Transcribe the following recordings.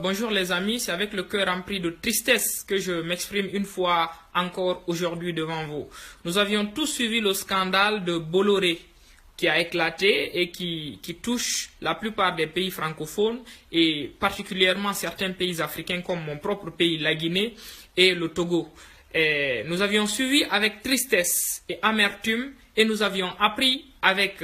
Bonjour les amis, c'est avec le cœur rempli de tristesse que je m'exprime une fois encore aujourd'hui devant vous. Nous avions tous suivi le scandale de Bolloré qui a éclaté et qui touche la plupart des pays francophones et particulièrement certains pays africains comme mon propre pays, la Guinée et le Togo. Et nous avions suivi avec tristesse et amertume et nous avions appris avec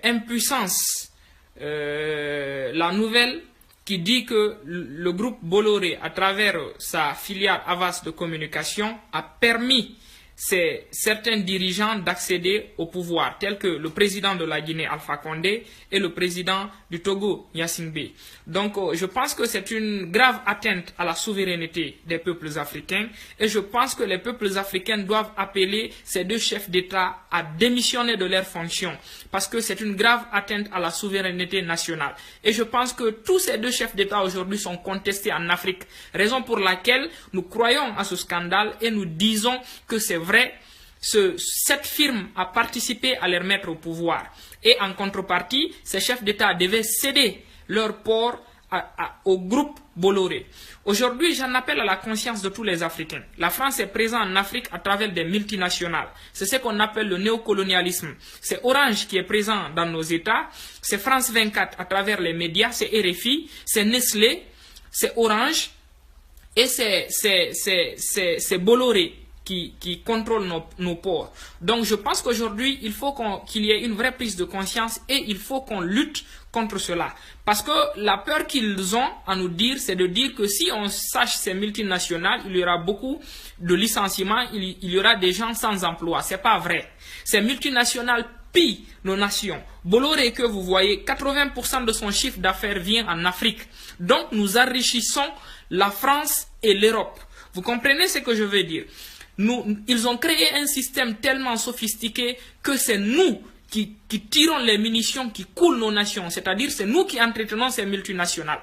impuissance la nouvelle qui dit que le groupe Bolloré, à travers sa filiale Havas de communication, a permis certains dirigeants d'accéder au pouvoir, tels que le président de la Guinée, Alpha Condé, et le président du Togo, Gnassingbé Bey. Donc, je pense que c'est une grave atteinte à la souveraineté des peuples africains, et je pense que les peuples africains doivent appeler ces deux chefs d'État à démissionner de leurs fonctions, parce que c'est une grave atteinte à la souveraineté nationale. Et je pense que tous ces deux chefs d'État aujourd'hui sont contestés en Afrique, raison pour laquelle nous croyons à ce scandale et nous disons que c'est vrai, cette firme a participé à les remettre au pouvoir. Et en contrepartie, ces chefs d'État devaient céder leur port au groupe Bolloré. Aujourd'hui, j'en appelle à la conscience de tous les Africains. La France est présente en Afrique à travers des multinationales. C'est ce qu'on appelle le néocolonialisme. C'est Orange qui est présent dans nos États. C'est France 24 à travers les médias. C'est RFI, c'est Nestlé, c'est Orange et c'est Bolloré qui contrôle nos ports. Donc je pense qu'aujourd'hui, il faut qu'il y ait une vraie prise de conscience et il faut qu'on lutte contre cela. Parce que la peur qu'ils ont à nous dire, c'est de dire que si on sache ces multinationales, il y aura beaucoup de licenciements, il y aura des gens sans emploi. C'est pas vrai. Ces multinationales pillent nos nations. Bolloré que vous voyez, 80% de son chiffre d'affaires vient en Afrique. Donc nous enrichissons la France et l'Europe. Vous comprenez ce que je veux dire? Ils ont créé un système tellement sophistiqué que c'est nous qui tirons les munitions qui coulent nos nations. C'est-à-dire c'est nous qui entretenons ces multinationales.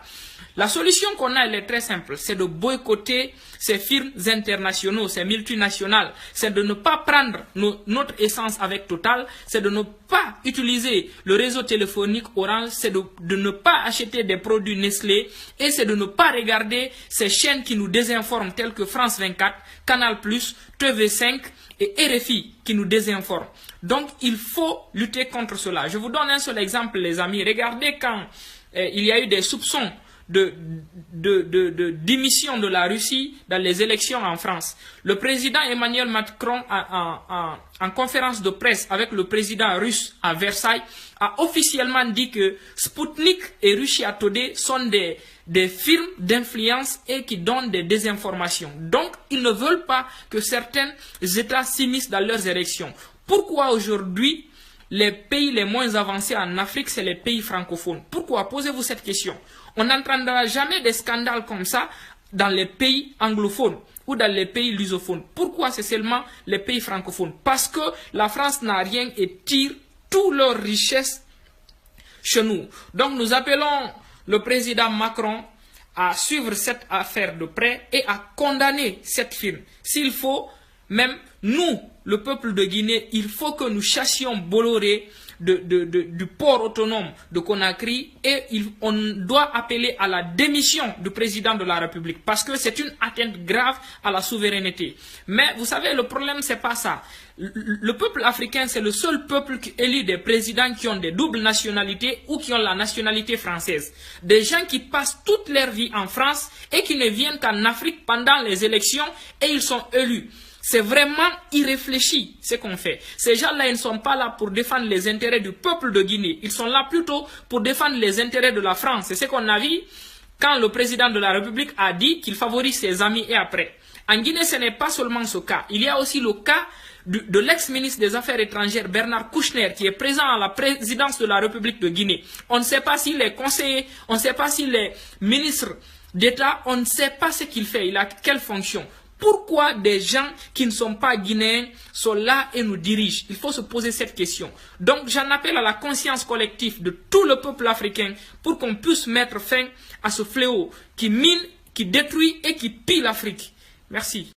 La solution qu'on a, elle est très simple. C'est de boycotter ces firmes internationaux, ces multinationales. C'est de ne pas prendre notre essence avec Total. C'est de ne pas utiliser le réseau téléphonique Orange. C'est de ne pas acheter des produits Nestlé. Et c'est de ne pas regarder ces chaînes qui nous désinforment telles que France 24, Canal+, TV5 et RFI qui nous désinforment. Donc il faut lutter contre cela. Je vous donne un seul exemple, les amis. Regardez quand il y a eu des soupçons de démission de la Russie dans les élections en France. Le président Emmanuel Macron, en conférence de presse avec le président russe à Versailles, a officiellement dit que Sputnik et Russia Today sont des firmes d'influence et qui donnent des désinformations. Donc, ils ne veulent pas que certains États s'immiscent dans leurs élections. Pourquoi aujourd'hui les pays les moins avancés en Afrique, c'est les pays francophones? Pourquoi? Posez-vous cette question. On n'entendra jamais des scandales comme ça dans les pays anglophones ou dans les pays lusophones. Pourquoi c'est seulement les pays francophones? Parce que la France n'a rien et tire toutes leurs richesses chez nous. Donc nous appelons le président Macron à suivre cette affaire de près et à condamner cette firme. S'il faut, même nous, le peuple de Guinée, il faut que nous chassions Bolloré du port autonome de Conakry et on doit appeler à la démission du président de la République parce que c'est une atteinte grave à la souveraineté. Mais vous savez, le problème, c'est pas ça. Le peuple africain, c'est le seul peuple qui élit des présidents qui ont des doubles nationalités ou qui ont la nationalité française. Des gens qui passent toute leur vie en France et qui ne viennent qu'en Afrique pendant les élections et ils sont élus. C'est vraiment irréfléchi ce qu'on fait. Ces gens-là, ils ne sont pas là pour défendre les intérêts du peuple de Guinée. Ils sont là plutôt pour défendre les intérêts de la France. C'est ce qu'on a vu quand le président de la République a dit qu'il favorise ses amis et après. En Guinée, ce n'est pas seulement ce cas. Il y a aussi le cas de l'ex-ministre des Affaires étrangères Bernard Kouchner qui est présent à la présidence de la République de Guinée. On ne sait pas s'il est conseiller, on ne sait pas s'il est ministre d'État, on ne sait pas ce qu'il fait, il a quelle fonction. Pourquoi des gens qui ne sont pas guinéens sont là et nous dirigent? Il faut se poser cette question. Donc j'en appelle à la conscience collective de tout le peuple africain pour qu'on puisse mettre fin à ce fléau qui mine, qui détruit et qui pille l'Afrique. Merci.